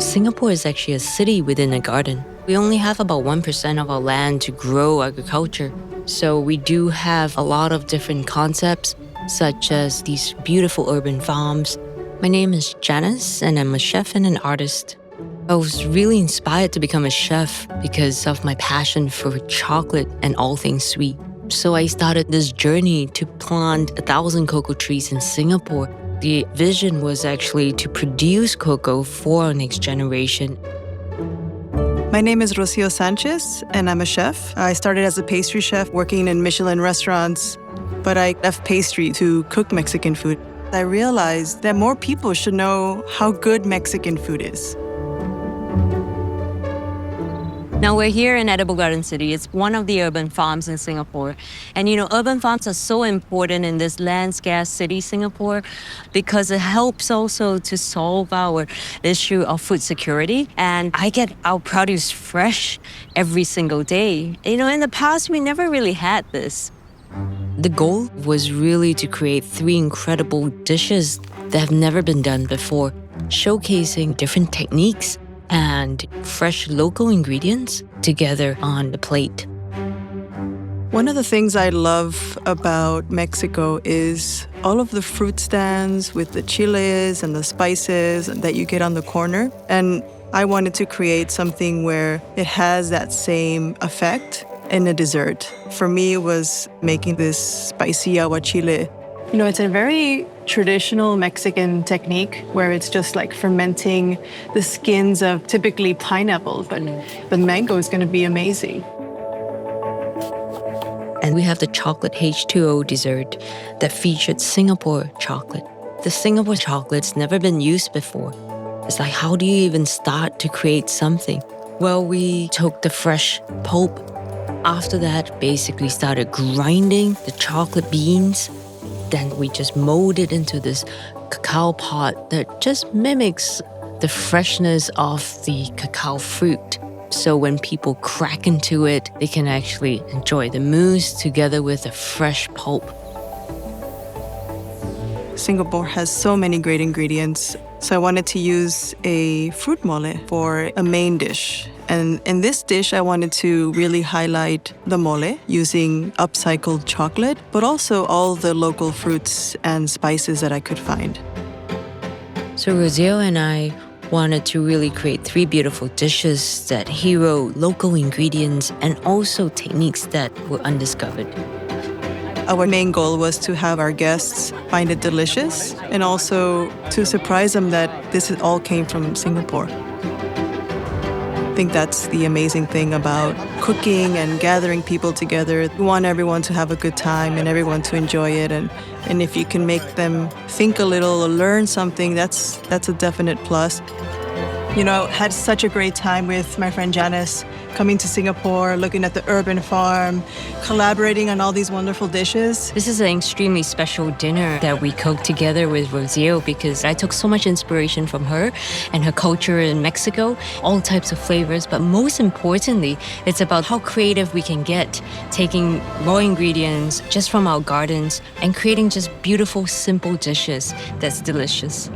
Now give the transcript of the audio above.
Singapore is actually a city within a garden. We only have about 1% of our land to grow agriculture. So we do have a lot of different concepts, such as these beautiful urban farms. My name is Janice, and I'm a chef and an artist. I was really inspired to become a chef because of my passion for chocolate and all things sweet. So I started this journey to plant 1,000 cocoa trees in Singapore. The vision was actually to produce cocoa for our next generation. My name is Rocio Sanchez, and I'm a chef. I started as a pastry chef working in Michelin restaurants, but I left pastry to cook Mexican food. I realized that more people should know how good Mexican food is. Now we're here in Edible Garden City. It's one of the urban farms in Singapore. And urban farms are so important in this land-scarce city, Singapore, because it helps also to solve our issue of food security. And I get our produce fresh every single day. In the past, we never really had this. The goal was really to create 3 incredible dishes that have never been done before, showcasing different techniques and fresh local ingredients together on the plate. One of the things I love about Mexico is all of the fruit stands with the chiles and the spices that you get on the corner. And I wanted to create something where it has that same effect in a dessert. For me, it was making this spicy aguachile. It's a very traditional Mexican technique where it's just like fermenting the skins of typically pineapple, but the mango is going to be amazing. And we have the chocolate H2O dessert that featured Singapore chocolate. The Singapore chocolate's never been used before. It's like, how do you even start to create something? Well, we took the fresh pulp. After that, basically started grinding the chocolate beans. Then we just mold it into this cacao pod that just mimics the freshness of the cacao fruit. So when people crack into it, they can actually enjoy the mousse together with the fresh pulp. Singapore has so many great ingredients, so I wanted to use a fruit mole for a main dish. And in this dish, I wanted to really highlight the mole using upcycled chocolate, but also all the local fruits and spices that I could find. So Rocio and I wanted to really create 3 beautiful dishes that hero local ingredients and also techniques that were undiscovered. Our main goal was to have our guests find it delicious and also to surprise them that this all came from Singapore. I think that's the amazing thing about cooking and gathering people together. We want everyone to have a good time and everyone to enjoy it. And if you can make them think a little or learn something, that's a definite plus. I had such a great time with my friend Janice, coming to Singapore, looking at the urban farm, collaborating on all these wonderful dishes. This is an extremely special dinner that we cooked together with Rocio because I took so much inspiration from her and her culture in Mexico, all types of flavors. But most importantly, it's about how creative we can get, taking raw ingredients just from our gardens and creating just beautiful, simple dishes that's delicious.